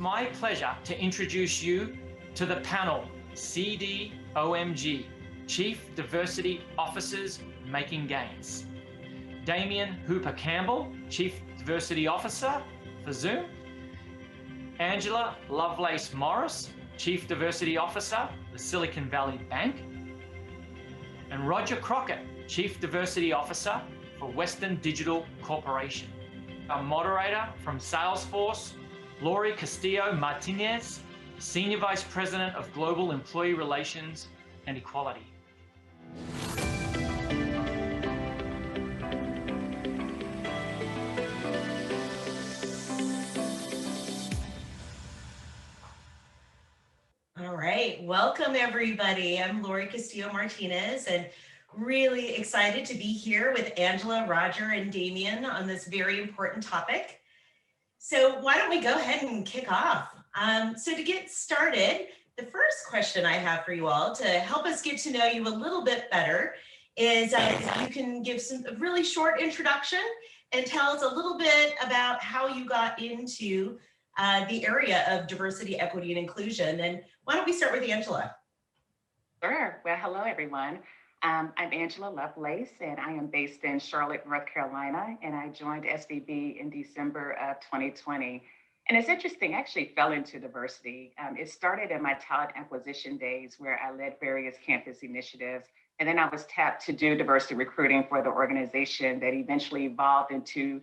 my pleasure to introduce you to the panel CDOMG, Chief Diversity Officers Making Gains. Damien Hooper-Campbell, Chief Diversity Officer for Zoom. Angela Lovelace Morris, Chief Diversity Officer for Silicon Valley Bank. And Roger Crockett, Chief Diversity Officer for Western Digital Corporation. Our moderator from Salesforce, Lori Castillo Martinez, Senior Vice President of Global Employee Relations and Equality. All right, welcome everybody. I'm Lori Castillo Martinez and really excited to be here with Angela, Roger, and Damien on this very important topic. So why don't we go ahead and kick off? So to get started, the first question I have for you all to help us get to know you a little bit better is if you can give a really short introduction and tell us a little bit about how you got into the area of diversity, equity, and inclusion. And why don't we start with Angela? Sure. Well, hello, everyone. I'm Angela Lovelace, and I am based in Charlotte, North Carolina, and I joined SVB in December of 2020. And it's interesting, I actually fell into diversity. It started in my talent acquisition days where I led various campus initiatives, and then I was tapped to do diversity recruiting for the organization that eventually evolved into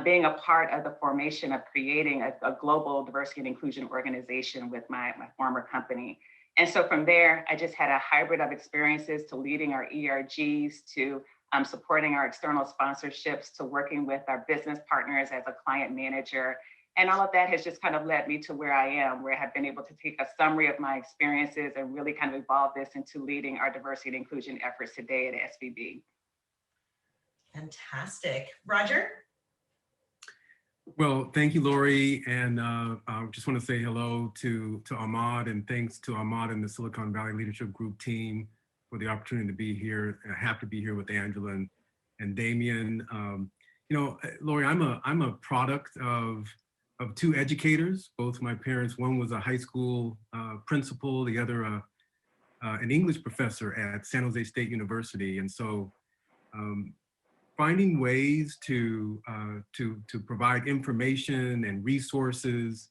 being a part of the formation of creating a global diversity and inclusion organization with my former company. And so from there, I just had a hybrid of experiences to leading our ERGs, to supporting our external sponsorships, to working with our business partners as a client manager. And all of that has just kind of led me to where I am, where I have been able to take a summary of my experiences and really kind of evolve this into leading our diversity and inclusion efforts today at SVB. Fantastic. Roger? Well, thank you, Lori. And I just want to say hello to Ahmad, and thanks to Ahmad and the Silicon Valley Leadership Group team for the opportunity to be here. I have to be here with Angela and Damien. You know, Lori, I'm a product of two educators. Both my parents, one was a high school principal, the other an English professor at San Jose State University. And so finding ways to provide information and resources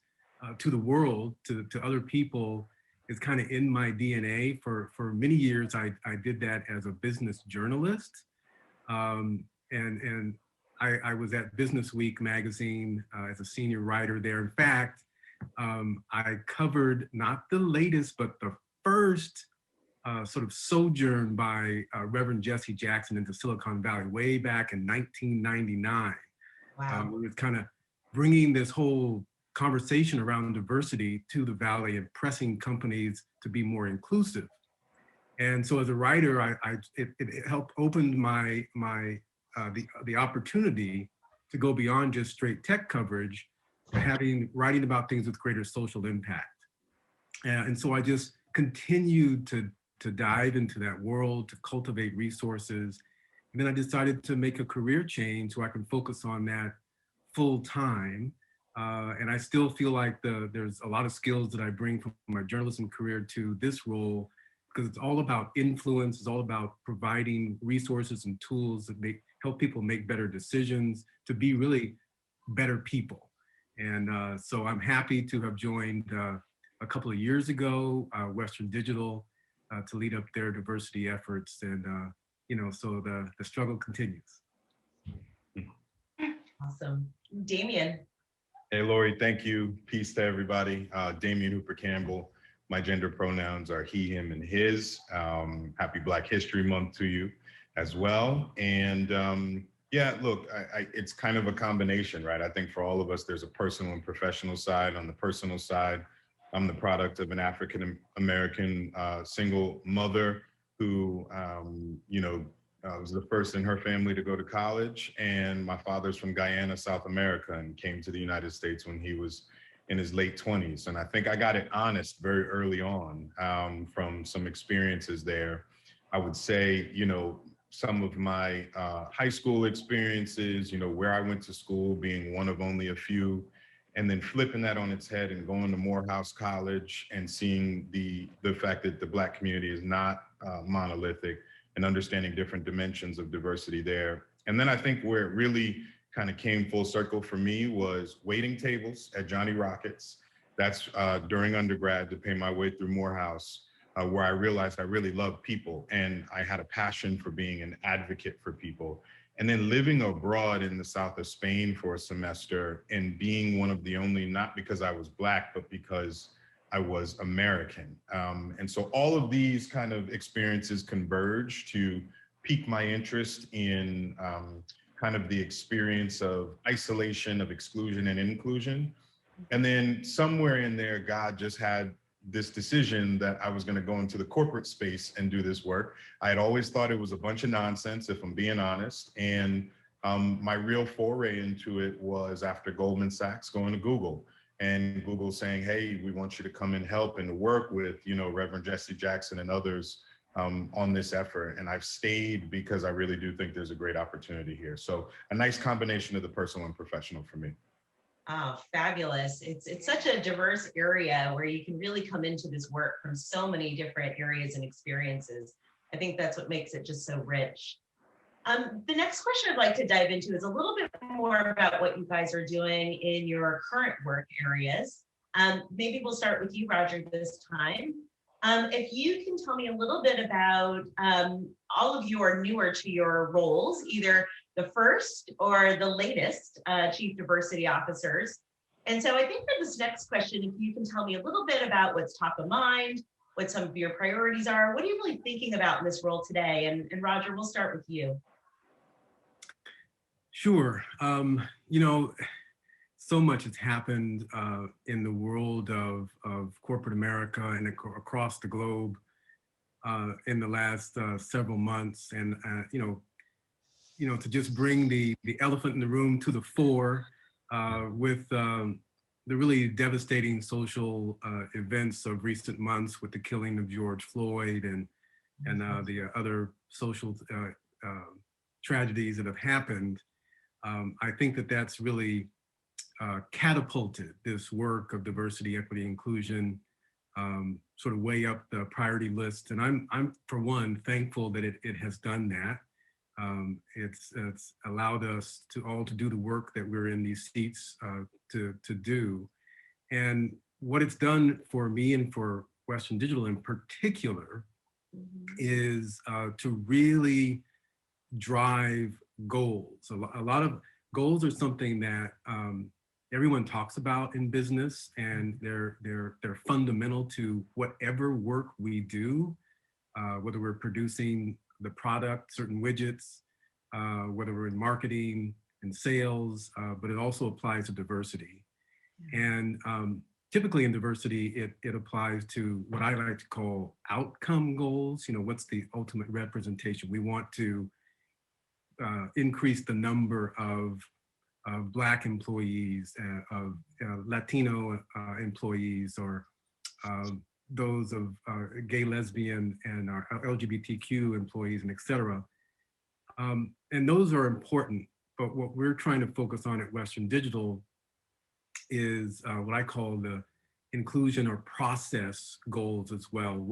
to the world, to other people, is kind of in my DNA. For many years, I did that as a business journalist. And I was at Business Week magazine as a senior writer there. In fact, I covered not the latest, but the first sort of sojourn by Reverend Jesse Jackson into Silicon Valley way back in 1999. Wow. It was kind of bringing this whole conversation around diversity to the Valley and pressing companies to be more inclusive. And so as a writer, it helped open the opportunity to go beyond just straight tech coverage, to writing about things with greater social impact. And so I just continued to dive into that world, to cultivate resources. And then I decided to make a career change so I can focus on that full time. And I still feel like there's a lot of skills that I bring from my journalism career to this role, because it's all about influence. It's all about providing resources and tools that help people make better decisions, to be really better people. And so I'm happy to have joined a couple of years ago, Western Digital, to lead up their diversity efforts. And, you know, so the struggle continues. Awesome. Damien. Hey, Lori, thank you. Peace to everybody. Damien Hooper-Campbell. My gender pronouns are he, him, and his. Happy Black History Month to you as well. And yeah, look, it's kind of a combination, right? I think for all of us, there's a personal and professional side. On the personal side, I'm the product of an African-American single mother who, you know, was the first in her family to go to college. And my father's from Guyana, South America, and came to the United States when he was in his late 20s. And I think I got it honest very early on from some experiences there. I would say, you know, some of my high school experiences, you know, where I went to school, being one of only a few and then flipping that on its head and going to Morehouse College and seeing the fact that the Black community is not monolithic and understanding different dimensions of diversity there. And then I think where it really kind of came full circle for me was waiting tables at Johnny Rockets. That's during undergrad to pay my way through Morehouse, where I realized I really loved people and I had a passion for being an advocate for people. And then living abroad in the south of Spain for a semester and being one of the only, not because I was Black, but because I was American. And so all of these kind of experiences converge to pique my interest in kind of the experience of isolation, of exclusion and inclusion. And then somewhere in there, God just had this decision that I was going to go into the corporate space and do this work. I had always thought it was a bunch of nonsense, if I'm being honest. And my real foray into it was after Goldman Sachs going to Google, and Google saying, hey, we want you to come and help and work with, you know, Reverend Jesse Jackson and others on this effort. And I've stayed because I really do think there's a great opportunity here. So a nice combination of the personal and professional for me. Oh, fabulous. It's such a diverse area where you can really come into this work from so many different areas and experiences. I think that's what makes it just so rich. The next question I'd like to dive into is a little bit more about what you guys are doing in your current work areas. Maybe we'll start with you, Roger, this time. If you can tell me a little bit about all of you are newer to your roles, either the first or the latest Chief Diversity Officers. And so I think for this next question, if you can tell me a little bit about what's top of mind, what some of your priorities are, what are you really thinking about in this role today? And Roger, we'll start with you. Sure. You know, so much has happened in the world of corporate America and across the globe in the last several months. And, you know, to just bring the elephant in the room to the fore with the really devastating social events of recent months with the killing of George Floyd and the other social tragedies that have happened. I think that that's really catapulted this work of diversity, equity, inclusion, sort of way up the priority list. And I'm for one, thankful that it has done that. It's allowed us to do the work that we're in these seats to do. And what it's done for me and for Western Digital in particular is to really drive goals. A lot of goals are something that everyone talks about in business, and they're fundamental to whatever work we do, whether we're producing the product, certain widgets, whether we're in marketing and sales, but it also applies to diversity. And typically in diversity, it applies to what I like to call outcome goals. You know, what's the ultimate representation? We want to increase the number of Black employees, of Latino employees, or those of gay, lesbian, and our LGBTQ employees, and et cetera. And those are important, but what we're trying to focus on at Western Digital is what I call the inclusion or process goals as well.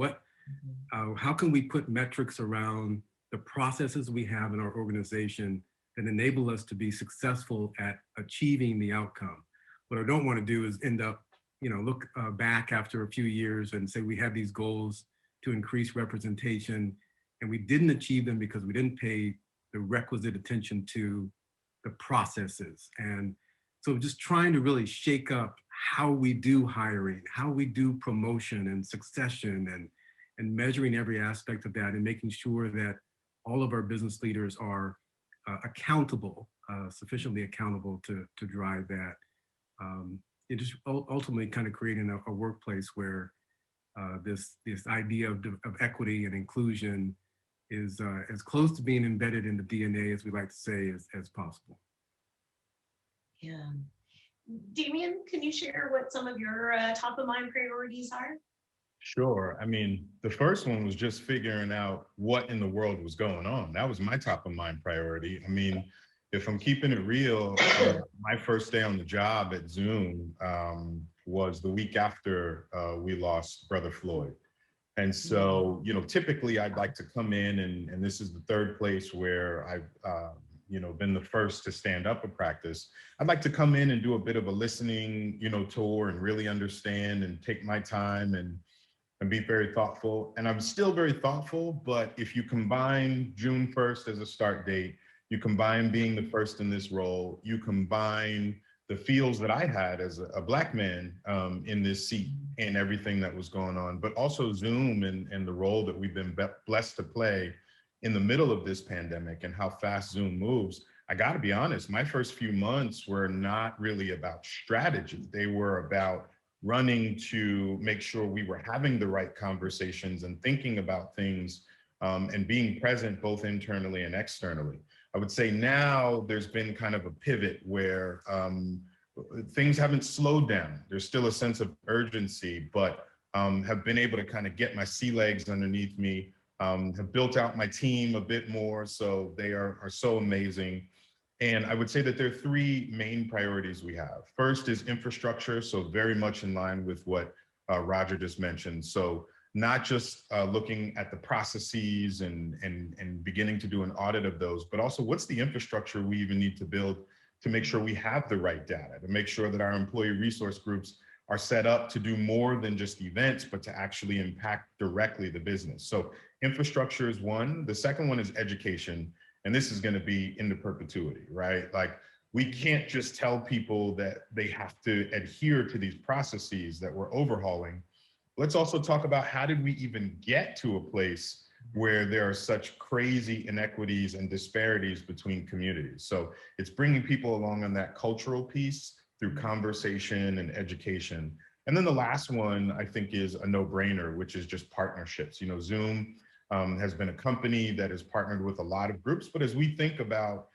How can we put metrics around the processes we have in our organization that enable us to be successful at achieving the outcome? What I don't want to do is end up, you know, look back after a few years and say we had these goals to increase representation and we didn't achieve them because we didn't pay the requisite attention to the processes. And so just trying to really shake up how we do hiring, how we do promotion and succession, and measuring every aspect of that, and making sure that all of our business leaders are accountable, sufficiently accountable to drive that. It just ultimately kind of creating a workplace where this idea of equity and inclusion is as close to being embedded in the DNA, as we like to say, as possible. Yeah. Damien, can you share what some of your top of mind priorities are? Sure. I mean, the first one was just figuring out what in the world was going on. That was my top of mind priority. I mean, if I'm keeping it real, my first day on the job at Zoom was the week after we lost Brother Floyd. And so, typically I'd like to come in and this is the third place where I've, been the first to stand up a practice. I'd like to come in and do a bit of a listening, tour and really understand and take my time and be very thoughtful. And I'm still very thoughtful, but if you combine June 1st as a start date, you combine being the first in this role, you combine the feels that I had as a Black man in this seat and everything that was going on, but also Zoom and the role that we've been blessed to play in the middle of this pandemic and how fast Zoom moves. I gotta be honest, my first few months were not really about strategy. They were about running to make sure we were having the right conversations and thinking about things and being present both internally and externally. I would say now there's been kind of a pivot where things haven't slowed down. There's still a sense of urgency, but have been able to kind of get my sea legs underneath me, have built out my team a bit more. So they are so amazing. And I would say that there are three main priorities we have. First is infrastructure, so very much in line with what Roger just mentioned. So not just looking at the processes and beginning to do an audit of those, but also what's the infrastructure we even need to build to make sure we have the right data, to make sure that our employee resource groups are set up to do more than just events, but to actually impact directly the business. So infrastructure is one. The second one is education. And this is going to be into perpetuity, right? Like, we can't just tell people that they have to adhere to these processes that we're overhauling. Let's also talk about how did we even get to a place where there are such crazy inequities and disparities between communities. So it's bringing people along on that cultural piece through conversation and education. And then the last one, I think, is a no-brainer, which is just partnerships. Zoom has been a company that has partnered with a lot of groups, but as we think about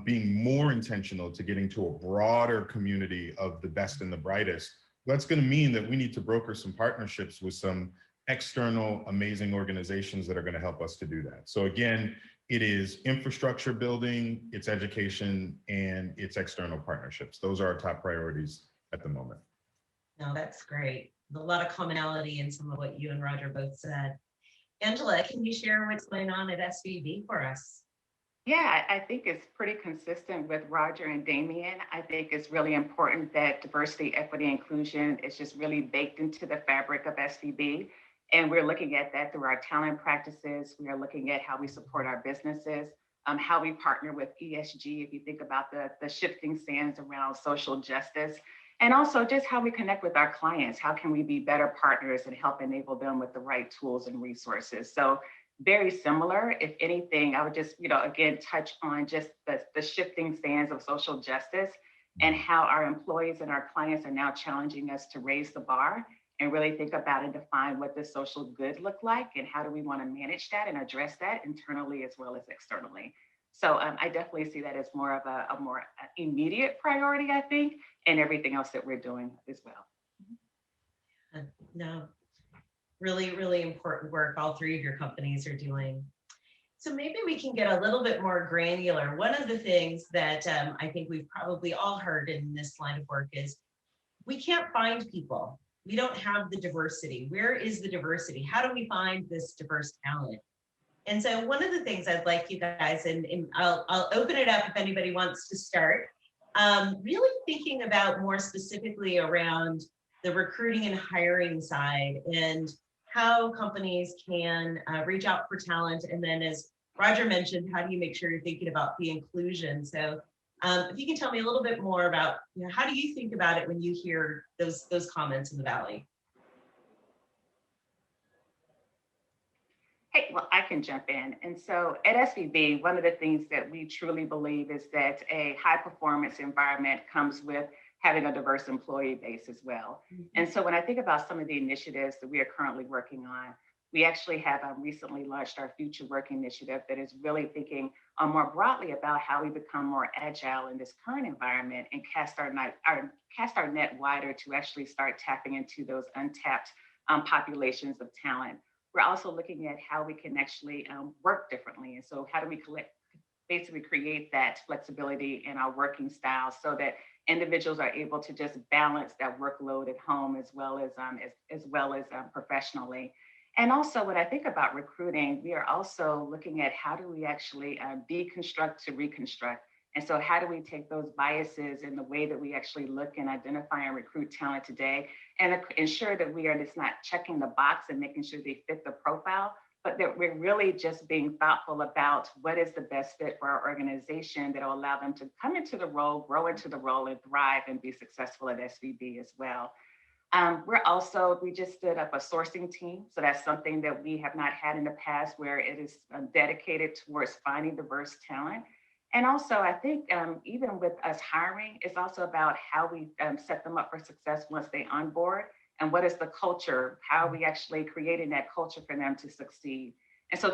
being more intentional to getting to a broader community of the best and the brightest, that's going to mean that we need to broker some partnerships with some external amazing organizations that are going to help us to do that. So again, it is infrastructure building, it's education, and it's external partnerships. Those are our top priorities at the moment. No, that's great. A lot of commonality in some of what you and Roger both said. Angela, can you share what's going on at SVB for us? Yeah, I think it's pretty consistent with Roger and Damien. I think it's really important that diversity, equity, inclusion is just really baked into the fabric of SVB. And we're looking at that through our talent practices. We are looking at how we support our businesses, how we partner with ESG, if you think about the shifting sands around social justice, and also just how we connect with our clients. How can we be better partners and help enable them with the right tools and resources? So very similar. If anything, I would just, again, touch on just the shifting sands of social justice and how our employees and our clients are now challenging us to raise the bar and really think about and define what does social good look like and how do we want to manage that and address that internally as well as externally. So I definitely see that as more of a more immediate priority, I think, and everything else that we're doing as well. No, really, really important work all three of your companies are doing. So maybe we can get a little bit more granular. One of the things that I think we've probably all heard in this line of work is we can't find people. We don't have the diversity. Where is the diversity? How do we find this diverse talent? And so one of the things I'd like you guys, and I'll open it up if anybody wants to start, really thinking about more specifically around the recruiting and hiring side and how companies can reach out for talent. And then as Roger mentioned, how do you make sure you're thinking about the inclusion? So if you can tell me a little bit more about, how do you think about it when you hear those comments in the Valley? Hey, well, I can jump in. And so at SVB, one of the things that we truly believe is that a high performance environment comes with having a diverse employee base as well. Mm-hmm. And so when I think about some of the initiatives that we are currently working on, we actually have recently launched our Future Work initiative that is really thinking more broadly about how we become more agile in this current environment and cast our net wider to actually start tapping into those untapped populations of talent. We're also looking at how we can actually work differently. And so how do we basically create that flexibility in our working styles so that individuals are able to just balance that workload at home as well as professionally. And also, when I think about recruiting, we are also looking at how do we actually deconstruct to reconstruct. And so how do we take those biases in the way that we actually look and identify and recruit talent today and ensure that we are just not checking the box and making sure they fit the profile, but that we're really just being thoughtful about what is the best fit for our organization that will allow them to come into the role, grow into the role, and thrive and be successful at SVB as well. We just stood up a sourcing team. So that's something that we have not had in the past, where it is dedicated towards finding diverse talent. And also, I think even with us hiring, it's also about how we set them up for success once they onboard, and what is the culture, how are we actually creating that culture for them to succeed. And so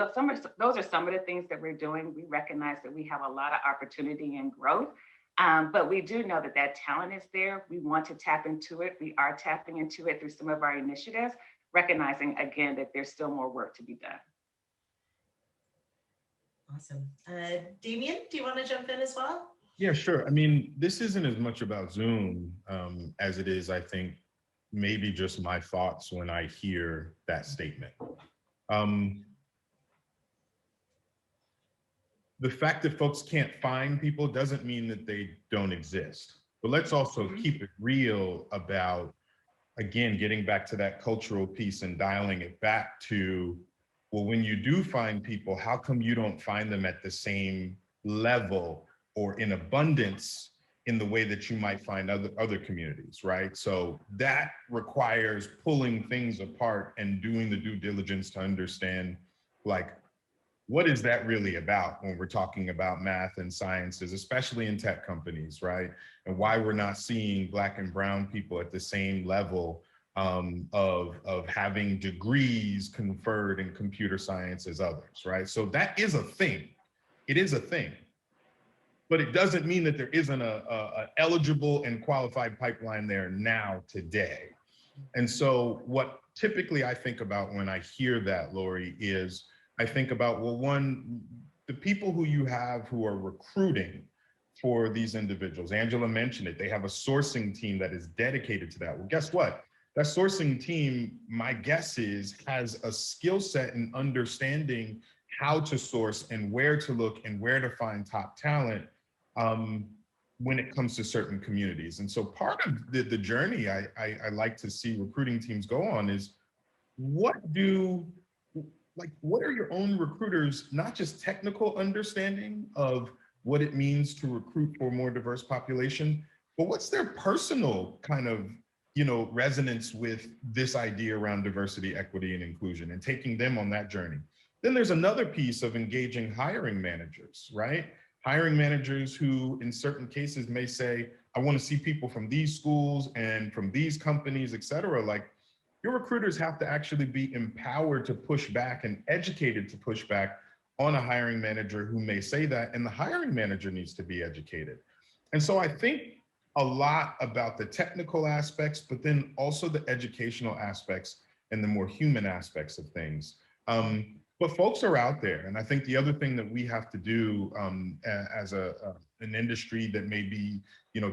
those are some of the things that we're doing. We recognize that we have a lot of opportunity and growth, but we do know that that talent is there. We want to tap into it. We are tapping into it through some of our initiatives, recognizing, again, that there's still more work to be done. Awesome. Damien, do you want to jump in as well? Yeah, sure. I mean, this isn't as much about Zoom as it is, I think, maybe just my thoughts when I hear that statement. The fact that folks can't find people doesn't mean that they don't exist. But let's also keep it real about, again, getting back to that cultural piece and dialing it back to, well, when you do find people, how come you don't find them at the same level or in abundance in the way that you might find other communities, right? So that requires pulling things apart and doing the due diligence to understand, like, what is that really about when we're talking about math and sciences, especially in tech companies, right? And why we're not seeing Black and brown people at the same level of having degrees conferred in computer science as others, right? So that is a thing. It is a thing. But it doesn't mean that there isn't a eligible and qualified pipeline there now today. And so what typically I think about when I hear that, Lori, is I think about, well, one, the people who you have who are recruiting for these individuals. Angela mentioned it. They have a sourcing team that is dedicated to that. Well, guess what? That sourcing team, my guess is, has a skill set in understanding how to source and where to look and where to find top talent when it comes to certain communities. And so part of the journey I like to see recruiting teams go on is, what are your own recruiters, not just technical understanding of what it means to recruit for a more diverse population, but what's their personal kind of, resonance with this idea around diversity, equity, and inclusion, and taking them on that journey. Then there's another piece of engaging hiring managers, right? Hiring managers who in certain cases may say, I want to see people from these schools and from these companies, et cetera. Like, your recruiters have to actually be empowered to push back and educated to push back on a hiring manager who may say that, and the hiring manager needs to be educated. And so I think a lot about the technical aspects, but then also the educational aspects and the more human aspects of things. But folks are out there. And I think the other thing that we have to do as an industry that may be,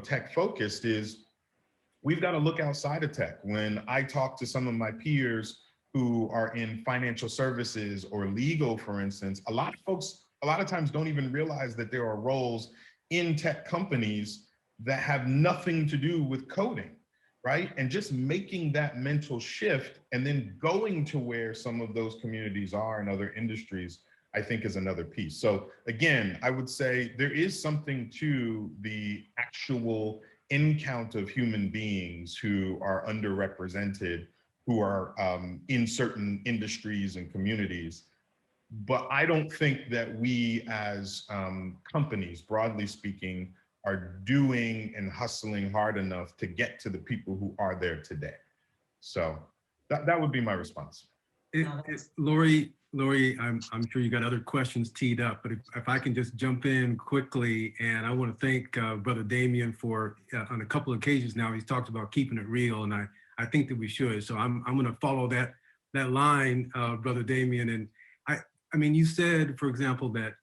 tech focused is we've got to look outside of tech. When I talk to some of my peers who are in financial services or legal, for instance, a lot of times don't even realize that there are roles in tech companies that have nothing to do with coding, right? And just making that mental shift and then going to where some of those communities are in other industries, I think is another piece. So again, I would say there is something to the actual count of human beings who are underrepresented, who are in certain industries and communities. But I don't think that we as companies, broadly speaking, are doing and hustling hard enough to get to the people who are there today. So that would be my response. Lori, I'm sure you got other questions teed up, but if I can just jump in quickly, and I want to thank Brother Damien for, on a couple of occasions now, he's talked about keeping it real, and I think that we should. So I'm going to follow that line, Brother Damien. And I mean, you said, for example, that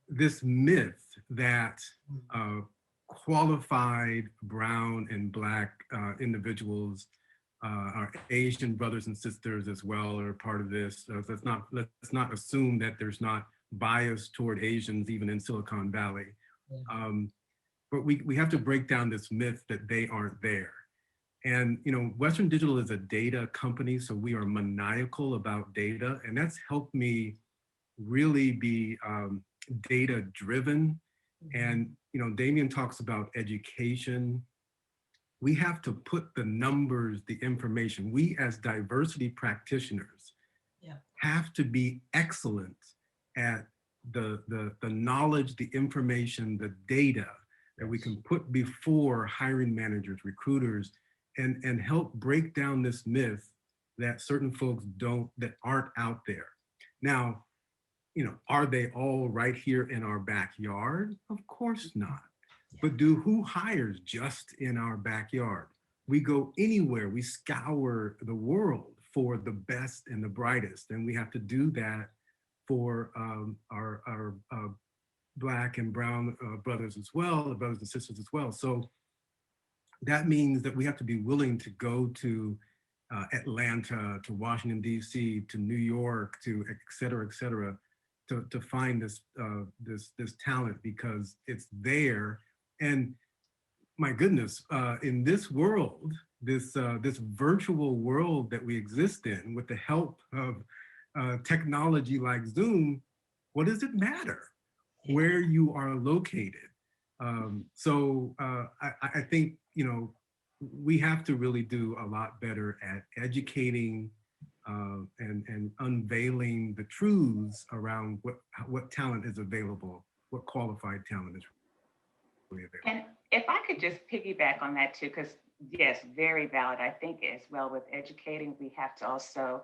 this myth that qualified brown and Black individuals, our Asian brothers and sisters as well are part of this. Let's not assume that there's not bias toward Asians even in Silicon Valley. But we have to break down this myth that they aren't there. And Western Digital is a data company, so we are maniacal about data, and that's helped me really be data driven. And Damien talks about education. We have to put the numbers, the information. We as diversity practitioners have to be excellent at the knowledge, the information, the data that we can put before hiring managers, recruiters, and help break down this myth that certain folks that aren't out there. Now, are they all right here in our backyard? Of course not. But who hires just in our backyard? We go anywhere, we scour the world for the best and the brightest, and we have to do that for our Black and brown brothers as well, brothers and sisters as well. So that means that we have to be willing to go to Atlanta, to Washington, D.C., to New York, to et cetera, to find this talent, because it's there. And my goodness, in this world, this virtual world that we exist in, with the help of technology like Zoom, what does it matter where you are located? So I think we have to really do a lot better at educating and unveiling the truths around what talent is available, what qualified talent is really available. And if I could just piggyback on that too, because yes, very valid. I think as well with educating, we have to also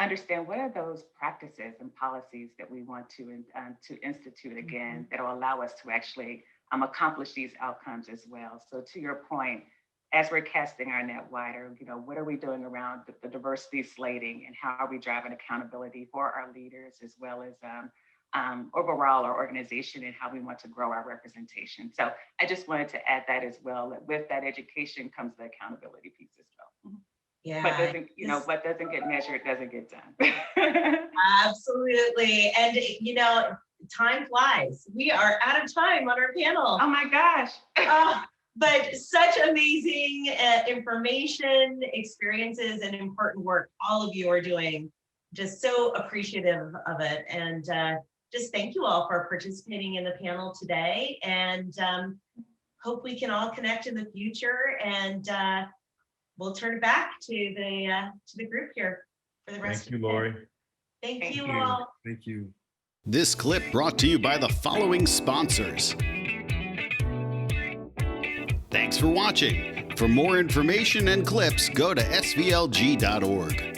understand what are those practices and policies that we want to institute again that will allow us to actually accomplish these outcomes as well. So to your point, as we're casting our net wider, what are we doing around the diversity slating, and how are we driving accountability for our leaders, as well as overall our organization, and how we want to grow our representation. So I just wanted to add that as well. That with that education comes the accountability piece as well. Yeah. But what doesn't get measured doesn't get done. Absolutely. And time flies. We are out of time on our panel. Oh my gosh. But such amazing information, experiences, and important work all of you are doing. Just so appreciative of it. And just thank you all for participating in the panel today. And hope we can all connect in the future. And we'll turn it back to the group here for the rest of the day. Thank you, Lori. Thank you all. Thank you. This clip brought to you by the following sponsors. Thanks for watching. For more information and clips, go to svlg.org.